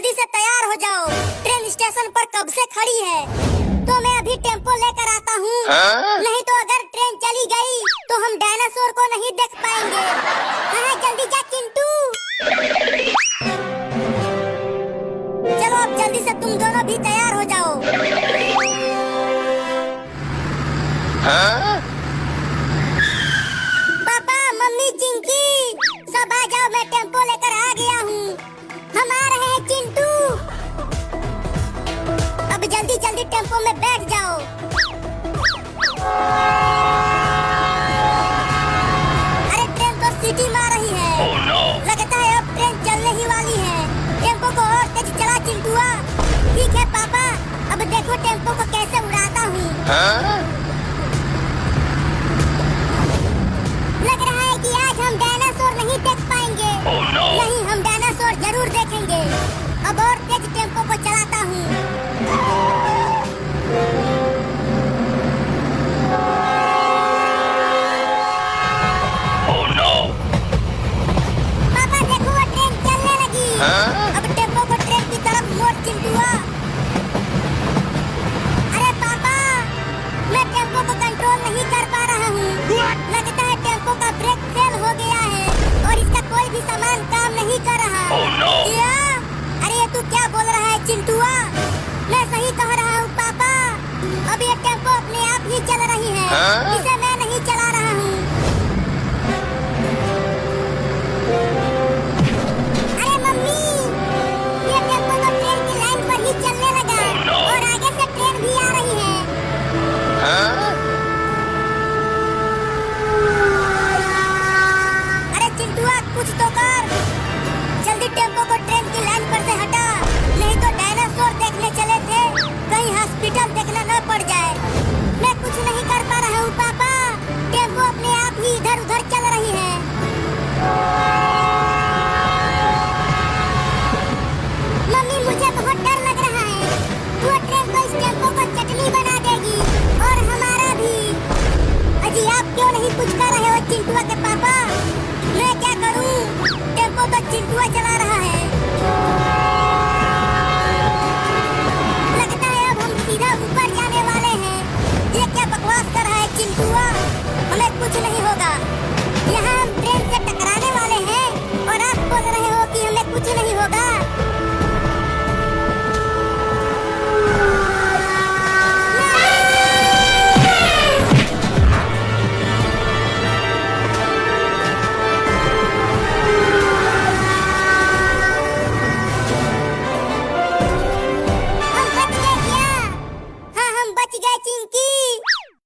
जल्दी से तैयार हो जाओ, ट्रेन स्टेशन पर कब से खड़ी है। तो मैं अभी टेम्पो लेकर आता हूँ, नहीं तो अगर ट्रेन चली गई तो हम डायनासोर को नहीं देख पाएंगे। हाँ जल्दी जा चिंटू। चलो अब जल्दी से तुम दोनों भी तैयार हो जाओ। पापा मम्मी चिंकी सब आ जाओ, मैं टेम्पो लेकर आ गया हूँ। हम आ रहे हैं चिंटू। अब जल्दी जल्दी टेम्पो में बैठ जाओ। अरे ट्रेन तो सीटी मार रही है। लगता है अब ट्रेन चलने ही वाली है। टेम्पो को और तेज चला चिंटुआ। ठीक है पापा, अब देखो टेम्पो को कैसे उड़ाता हूँ। लग रहा है कि आज हम डायनासोर नहीं देख पाएंगे। नहीं, हम डायनासोर जरूर देखेंगे। अब और तेज टेम्पो को चलाता हूँ। पापा देखो वो ट्रेन चलने लगी। अब टेम्पो को ट्रेन की तरफ मोड़ चिंटुआ। अरे पापा, मैं टेम्पो को कंट्रोल नहीं कर पा रहा हूँ। लगता है टेम्पो का ब्रेक फेल हो गया है और इसका कोई भी सामान काम नहीं कर रहा। क्या? अरे ये तू क्या बोल रहा है चिंटुआ? मैं सही कह रहा हूँ पापा। अब ये टेम्पो अपने आप ही चल रही है, इसे मैं नहीं चला रहा हूँ। अरे मम्मी, ये टेम्पो तो ट्रेन की लाइन पर ही चलने लगा और आगे से ट्रेन भी आ रही है। अरे चिंटुआ कुछ तो कर, जल्दी टेम्पो को ट्रेन की लाइन पर से हटा, नहीं तो डायनासोर देखने चले थे, कहीं हॉस्पिटल देखना न पड़ जाए। मैं कुछ नहीं कर पा रहा हूँ पापा, टेम्पो अपने आप ही इधर उधर चल रही है। मम्मी मुझे बहुत डर लग रहा है, वो ट्रेन को इस टेम्पो को चटनी बना देगी और हमारा भी। अजी आप क्यों नहीं कुछ कर रहे हो चिंटुआ के पापा? मैं क्या करूं? टेम्पो तो चिंटुआ चला रहा है। लगता है अब हम सीधा ऊपर जाने वाले हैं। ये क्या बकवास कर रहा है चिंटुआ? हमें कुछ नहीं होगा। यहाँ हम ट्रेन से टकराने वाले हैं और आप बोल रहे हो कि हमें कुछ नहीं होगा।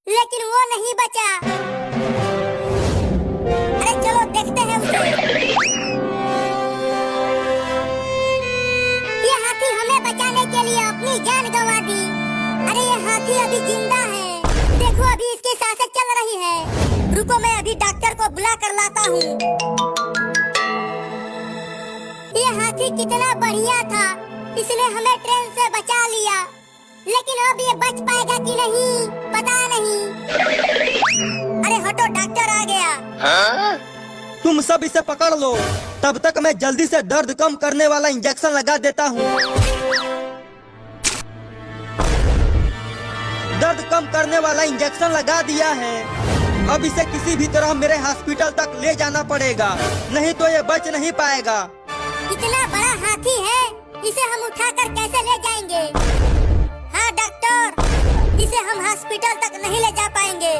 लेकिन वो नहीं बचा। अरे चलो देखते हैं उसे। ये हाथी हमें बचाने के लिए अपनी जान गंवा दी। अरे ये हाथी अभी जिंदा है, देखो अभी इसकी सांसें चल रही है। रुको मैं अभी डॉक्टर को बुला कर लाता हूँ। ये हाथी कितना बढ़िया था, इसने हमें ट्रेन से बचा लिया, लेकिन अब ये बच पाएगा कि नहीं पता नहीं। अरे हटो, डॉक्टर आ गया। तुम सब इसे पकड़ लो, तब तक मैं जल्दी से दर्द कम करने वाला इंजेक्शन लगा देता हूँ। दर्द कम करने वाला इंजेक्शन लगा दिया है। अब इसे किसी भी तरह मेरे हॉस्पिटल तक ले जाना पड़ेगा, नहीं तो ये बच नहीं पाएगा। इतना बड़ा हाथी है, इसे हम उठाकर कैसे ले जाएंगे? हाँ डॉक्टर, इसे हम हॉस्पिटल तक नहीं ले जा पाएंगे।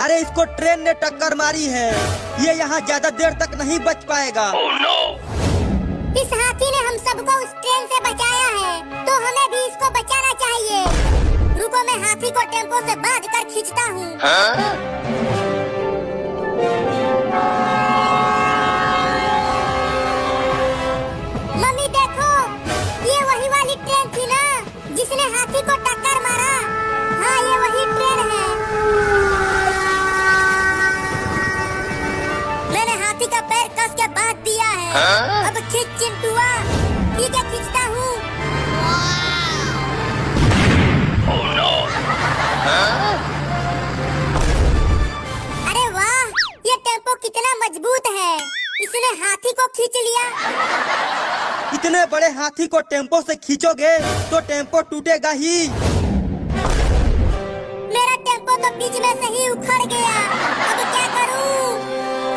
अरे इसको ट्रेन ने टक्कर मारी है, ये यहाँ ज्यादा देर तक नहीं बच पाएगा। इस हाथी ने हम सबको उस ट्रेन से बचाया है, तो हमें भी इसको बचाना चाहिए। रुको मैं हाथी को टेम्पो से बांध कर खींचता हूँ। मम्मी देखो, ये वही वाली ट्रेन थी ना जिसने हाथी को टक्कर मारा। हाँ ये वही ट्रेन है। मैंने हाथी का पैर कस के बांध दिया है। अब खींच चिंटुआ। ठीक है खींचता हूँ। अरे वाह, ये टेम्पो कितना मजबूत है, इसने हाथी को खींच लिया। इतने बड़े हाथी को टेम्पो से खींचोगे तो टेम्पो टूटेगा ही। मेरा टेम्पो तो बीच में से ही उखड़ गया, अब क्या करूं?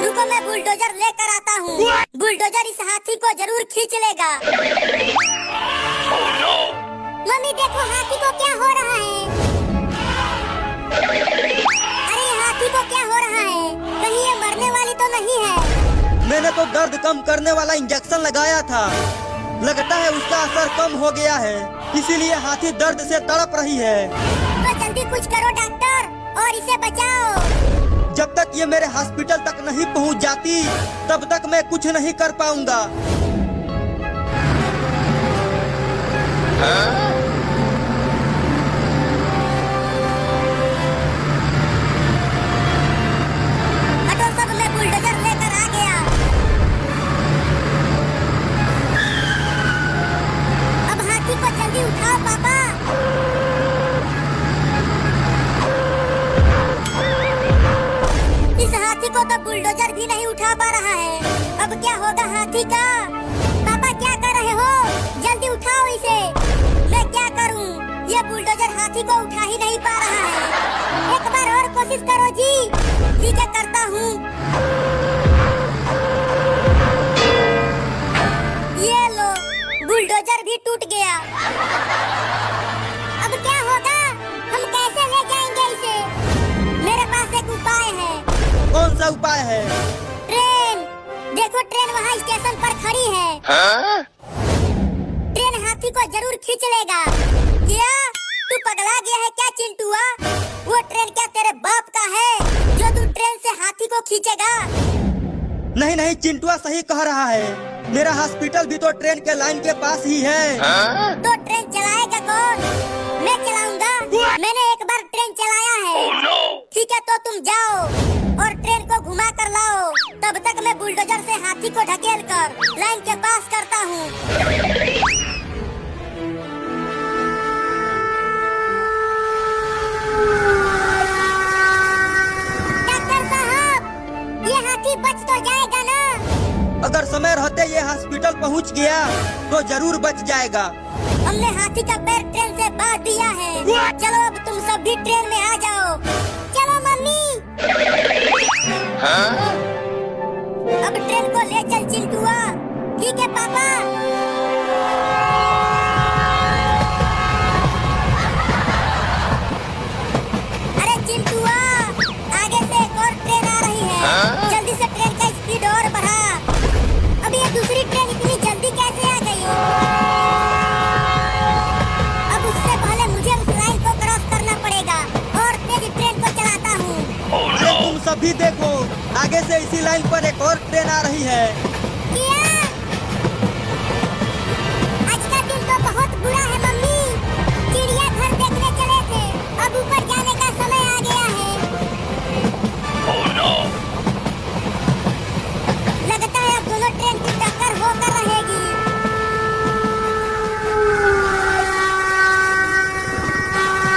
रुको मैं बुलडोजर लेकर आता हूँ। बुलडोजर इस हाथी को जरूर खींच लेगा। मम्मी देखो हाथी को क्या हो रहा है। अरे हाथी को क्या हो रहा है? कहीं ये मरने वाली तो नहीं है? मैंने तो दर्द कम करने वाला इंजेक्शन लगाया था, लगता है उसका असर कम हो गया है, इसीलिए हाथी दर्द से तड़प रही है। तो जल्दी कुछ करो डॉक्टर और इसे बचाओ। जब तक ये मेरे हॉस्पिटल तक नहीं पहुंच जाती तब तक मैं कुछ नहीं कर पाऊंगा। हटो सब, मैं बुलडोजर लेकर आ गया। अब हाथी को जल्दी उठाओ पापा। इस हाथी को तो बुलडोजर भी नहीं उठा पा रहा है। अब क्या होगा हाथी का? पापा क्या कर रहे हो? जल्दी उठाओ इसे। मैं क्या करूं? ये बुलडोजर हाथी को उठा ही नहीं पा रहा है। एक बार और कोशिश करो जी। ठीक है, करता हूँ। ये लो, बुलडोजर भी टूट गया। अब क्या होगा? हम कैसे ले जाएंगे इसे? मेरे पास एक उपाय है। कौन सा उपाय है? ट्रेन देखो, ट्रेन वहाँ स्टेशन पर खड़ी है। ट्रेन हाथी को जरूर खींच लेगा। क्या तू पगला गया है क्या चिंटुआ? वो ट्रेन क्या तेरे बाप का है जो तू ट्रेन से हाथी को खींचेगा? नहीं नहीं, चिंटुआ सही कह रहा है। मेरा हॉस्पिटल भी तो ट्रेन के लाइन के पास ही है। तो ट्रेन चलाएगा कौन? मैं चलाऊंगा। मैंने एक बार ट्रेन चलाया है। ठीक है, तो तुम जाओ और ट्रेन को घुमा कर लाओ। तब तक मैं बुलडोजर से हाथी को ढकेल कर लाइन के पास करता हूँ। डॉक्टर साहब, ये हाथी बच तो जाएगा ना? अगर समय रहते ये हॉस्पिटल पहुंच गया तो जरूर बच जाएगा। हमने हाथी का पैर ट्रेन से बांध दिया है। चलो अब तुम सब भी ट्रेन में आ जाओ। चलो मम्मी। अब ट्रेन को ले चल चिंटुआ। ठीक है पापा। अरे चिंटुआ, आगे से एक और ट्रेन आ रही है। जल्दी से ट्रेन का स्पीड और बढ़ा। अब ये दूसरी ट्रेन इतनी जल्दी कैसे आ गई? अब उससे पहले मुझे उस लाइन को क्रॉस करना पड़ेगा और तेज ट्रेन को चलाता हूँ। अरे तुम सभी देखो, आगे से इसी लाइन पर एक और ट्रेन आ रही है। क्या? आज का दिन तो बहुत बुरा है मम्मी। चिड़ियाघर देखने चले थे, अब ऊपर जाने का समय आ गया है। लगता है अब दोनों ट्रेन की टक्कर होकर रहेगी।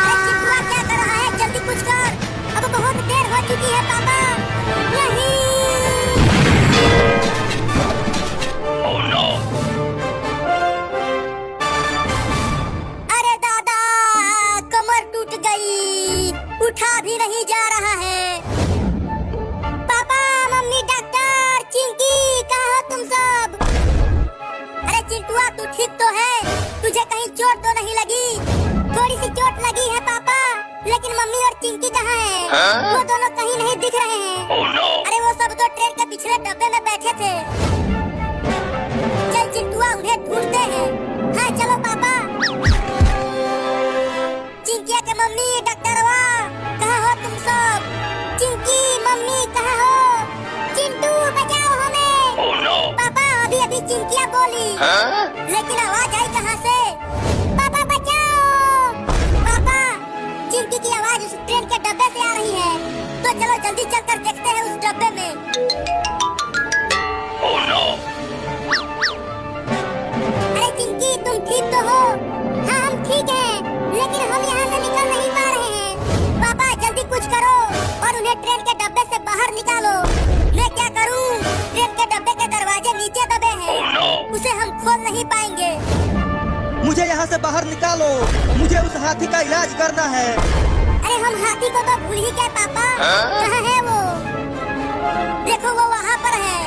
अरे चिंटुआ क्या कर रहा है? जल्दी कुछ कर। अब बहुत देर हो चुकी है पापा। नहीं। अरे दादा, कमर टूट गई, उठा भी नहीं जा रहा है। पापा, मम्मी, डॉक्टर, चिंकी, कहाँ हो तुम सब? अरे चिंटुआ, तू ठीक तो है? तुझे कहीं चोट तो नहीं लगी? थोड़ी सी चोट लगी है पापा, लेकिन मम्मी और चिंकी कहाँ हैं? वो दोनों कहीं नहीं दिख रहे हैं। अरे वो सब तो ट्रेन के पिछले डब्बे में बैठे थे। चल चिंटुआ, उन्हें ढूंढते हैं। हाँ चलो पापा। चिंकिया के मम्मी, डॉक्टरवा, कहाँ हो तुम सब? चिंकी, मम्मी, कहाँ हो? चिंटू, बचाओ हमें। पापा, अभी अभी चिंकिया बोली, लेकिन आवाज आई कहाँ से? पापा बचाओ। पापा, चिंकी की आवाज उस ट्रेन के डब्बे से आ रही है। तो चलो जल्दी चलकर देखते हैं उस डब्बे में। अरे चिंकी, तुम ठीक तो हो? हाँ हम ठीक हैं, लेकिन हम यहाँ से निकल नहीं पा रहे हैं। पापा जल्दी कुछ करो और उन्हें ट्रेन के डब्बे से बाहर निकालो। मैं क्या करूँ? ट्रेन के डब्बे के दरवाजे नीचे दबे हैं, उसे हम खोल नहीं पाए। मुझे यहाँ से बाहर निकालो। मुझे उस हाथी का इलाज करना है। अरे हम हाथी को तो भूल ही गए पापा। कहाँ है वो? देखो वो वहाँ पर है।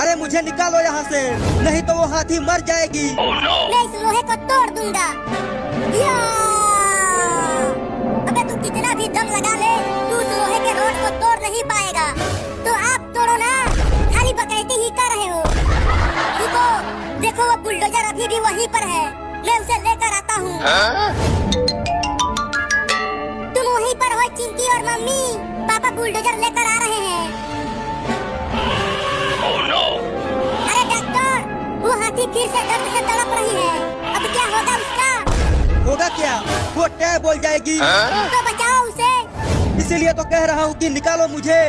अरे मुझे निकालो यहाँ से, नहीं तो वो हाथी मर जाएगी। मैं इस लोहे को तोड़ दूंगा। या! अबे तू कितना भी दम लगा ले, तू उस लोहे के रोड को तोड़ नहीं पाएगा। तो आप तोड़ो ना, खाली बकैती ही कर रहे हो। रुको, देखो वो बुलडोजर अभी भी वहीं पर है। मैं उसे लेकर आता हूँ। तुम वहीं पर हो चिंकी और मम्मी। पापा बुलडोजर लेकर आ रहे हैं। अरे डॉक्टर, वो हाथी फिर से दर्द से तड़प रही है। अब क्या होगा उसका? होगा क्या? वो टै बोल जाएगी। तो बचाओ उसे। इसीलिए तो कह रहा हूँ कि निकालो मुझे।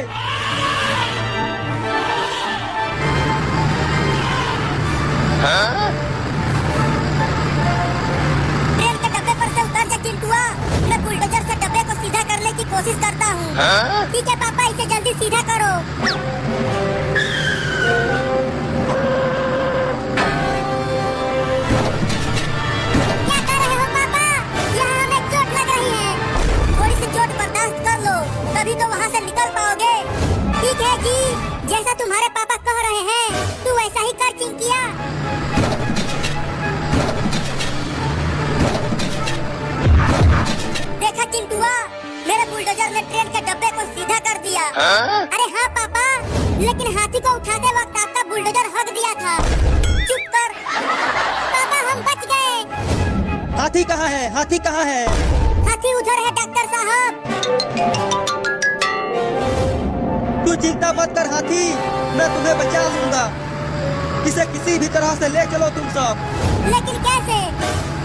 ट्रेन के डब्बे पर से उतर जा चिंटुआ। मैं बुलडोजर से डब्बे को सीधा करने की कोशिश करता हूँ। ठीक है पापा, इसे जल्दी सीधा करो। क्या कर रहे हो पापा? यहाँ हमें चोट लग रही है। थोड़ी सी चोट बर्दाश्त कर लो, तभी तो वहाँ से निकल पाओगे। ठीक है जी, जैसा तुम्हारे पापा कह रहे हैं, तू वैसा ही कर चिंकिया। देखा चिंटुआ, मेरे बुलडोजर ने ट्रेन के डब्बे को सीधा कर दिया। अरे हाँ पापा, लेकिन हाथी को उठाते वक्त आपका बुलडोजर हक दिया था। चुप कर पापा, हम बच गए। हाथी कहाँ है? हाथी कहाँ है? हाथी उधर है डॉक्टर साहब। तू चिंता मत कर हाथी, मैं तुम्हें बचा लूंगा। इसे किसी भी तरह से ले चलो तुम सब। लेकिन कैसे?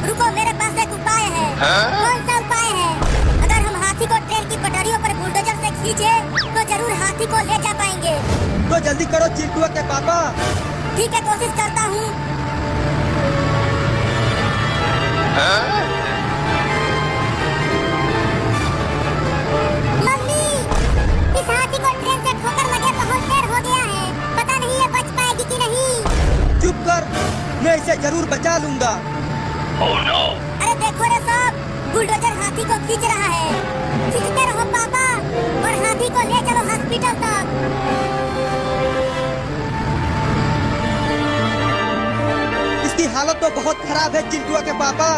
रुको, मेरे पास एक उपाय है। कौन सा उपाय है? अगर हम हाथी को ट्रेन की पटरियों पर बुलडोजर से खींचे, तो जरूर हाथी को ले जा पाएंगे। तो जल्दी करो चिंटुआ के पापा। ठीक है, कोशिश करता हूँ। मम्मी, इस हाथी को ट्रेन से ठोकर लगे बहुत देर हो गया है। पता नहीं ये बच पाएगी कि नहीं। चुप कर, मैं इसे जरूर बचा लूंगा। अरे देखो रे साहब, बुलडोजर हाथी को खींच रहा है। खींचते रहो पापा, और हाथी को ले चलो हॉस्पिटल तक। इसकी हालत तो बहुत खराब है चिंटुआ के पापा।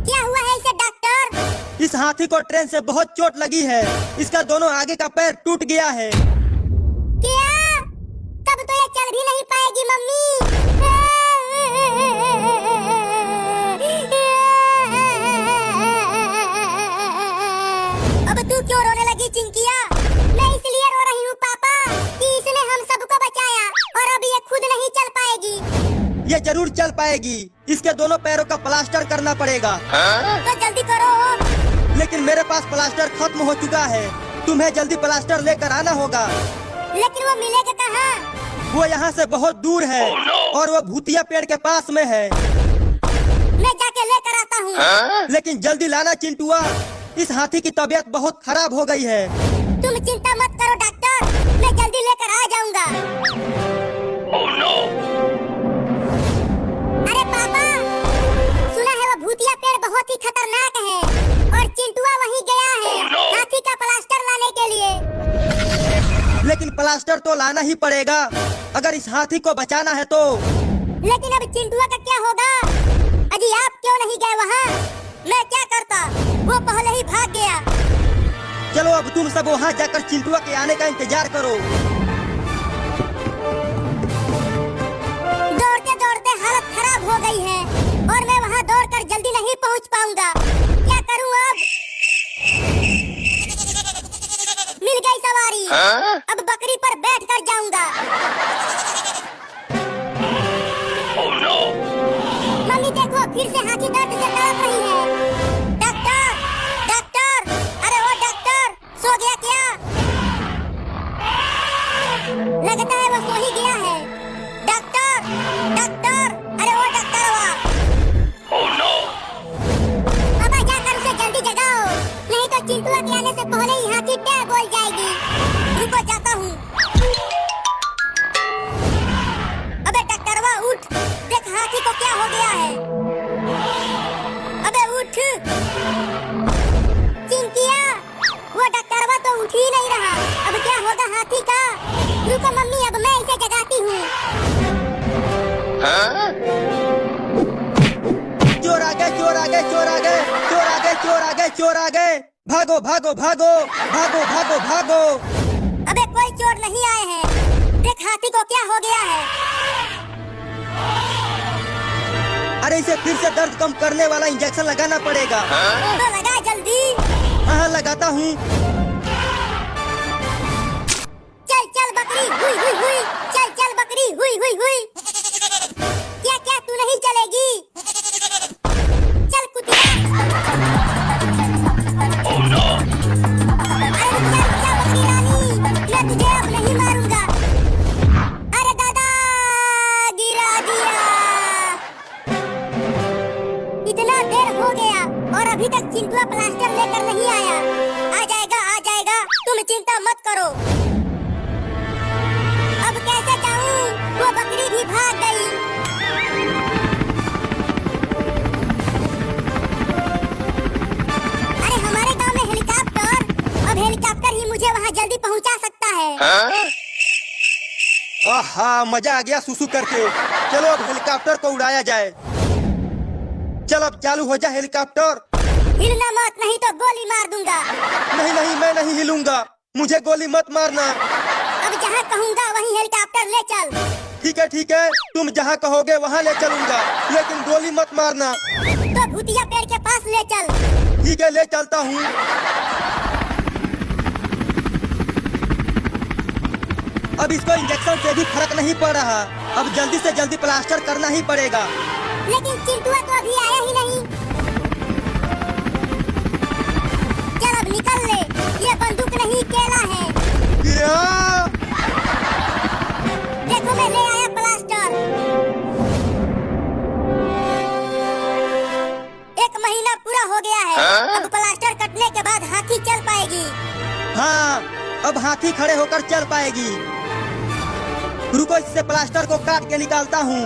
क्या हुआ है इसे डॉक्टर? इस हाथी को ट्रेन से बहुत चोट लगी है। इसका दोनों आगे का पैर टूट गया है। क्या? तब तो ये चल भी नहीं पाएगी मम्मी। अब तू क्यों रोने लगी चिंकिया? मैं इसलिए रो रही हूँ पापा कि इसने हम सबको बचाया, और अब ये खुद नहीं चल पाएगी। ये जरूर चल पाएगी। इसके दोनों पैरों का प्लास्टर करना पड़ेगा। तो जल्दी करो। लेकिन मेरे पास प्लास्टर खत्म हो चुका है। तुम्हें जल्दी प्लास्टर लेकर आना होगा। लेकिन वो मिलेगा कहाँ? वो यहाँ से बहुत दूर है। और वो भूतिया पेड़ के पास में है। मैं जाके लेकर आता हूँ। लेकिन जल्दी लाना चिंटुआ, इस हाथी की तबीयत बहुत खराब हो गई है। तुम चिंता मत करो डॉक्टर, मैं जल्दी लेकर आ जाऊंगा। अरे पापा, सुना है वो भूतिया पेड़ बहुत ही खतरनाक है, और चिंटुआ वहीं गया है हाथी का प्लास्टर लाने के लिए। लेकिन प्लास्टर तो लाना ही पड़ेगा, अगर इस हाथी को बचाना है तो। लेकिन अब चिंटुआ का क्या होगा? अजी आप क्यों नहीं गए वहाँ? मैं क्या करता, वो पहले ही भाग गया। चलो अब तुम सब वहाँ जाकर चिंटुआ के आने का इंतजार करो। दौड़ते दौड़ते हालत खराब हो गई है, और मैं वहाँ दौड़कर जल्दी नहीं पहुँच पाऊंगा। क्या करूँ अब? मिल गई सवारी। अब बकरी पर बैठ कर जाऊंगा। मम्मी देखो, फिर से हाथी दर्द से तड़प रही है। डॉक्टर, डॉक्टर, अरे ओ डॉक्टर, सो गया क्या? लगता है वो सो ही गया है। डॉक्टर, डॉक्टर, अरे ओ डॉक्टर अब जाकर उसे जल्दी जगाओ, नहीं तो चिंटुआ के आने से पहले ही हाथी टै बोल जाएगी। रुको, जाता हूँ। हाथी को क्या हो गया है? अबे उठ चिंकिया, वो डॉक्टरवा तो उठ ही नहीं रहा। अब क्या होगा हाथी का? रुको मम्मी, अब मैं इसे जगाती हूँ। चोर आ गए, चोर आ गए, चोर आ गए, चोर आ गए, चोर आ गए, चोर आ गए। भागो भागो भागो भागो भागो भागो। अबे कोई चोर नहीं आए हैं। देख हाथी को क्या हो गया है। अरे इसे फिर से दर्द कम करने वाला इंजेक्शन लगाना पड़ेगा। तो लगा जल्दी। हाँ लगाता हूँ। चल चल बकरी, हुई हुई हुई। चल चल बकरी, हुई हुई हुई। क्या क्या तू नहीं चलेगी? चल कुतिया। अरे रुक जा बकरी रानी, मैं तुझे अब नहीं मारूंगा। अरे दादा, गिरा दिया। इतना देर हो गया और अभी तक चिंटुआ प्लास्टर लेकर नहीं आया। आ जाएगा आ जाएगा, तुम चिंता मत करो। अब कैसे जाऊं? वो बकरी भी भाग गई। अरे हमारे गांव में हेलीकॉप्टर, अब हेलीकॉप्टर ही मुझे वहां जल्दी पहुंचा सकता है। आहा मजा आ गया सुसु करके। चलो अब हेलीकॉप्टर को उड़ाया जाए। चल अब चालू हो जा हेलीकॉप्टर। हिलना मत, नहीं तो गोली मार दूंगा। नहीं नहीं मैं नहीं हिलूंगा, मुझे गोली मत मारना। अब जहाँ कहूँगा वहीं हेलीकॉप्टर ले चल। ठीक है, तुम जहाँ कहोगे वहाँ ले चलूंगा, लेकिन गोली मत मारना। तो भूतिया पेड़ के पास ले चल। ठीक है ले चलता हूँ। अब इसको इंजेक्शन से भी फर्क नहीं पड़ रहा। अब जल्दी से जल्दी प्लास्टर करना ही पड़ेगा। लेकिन चिंटुआ तो अभी आया ही नहीं। चल अब निकल ले, ये बंदूक नहीं केला है। या! देखो मैं ले आया प्लास्टर। 1 महीना पूरा हो गया है। अब प्लास्टर कटने के बाद हाथी चल पाएगी। हाँ अब हाथी खड़े होकर चल पाएगी। रुको इससे प्लास्टर को काट के निकालता हूँ।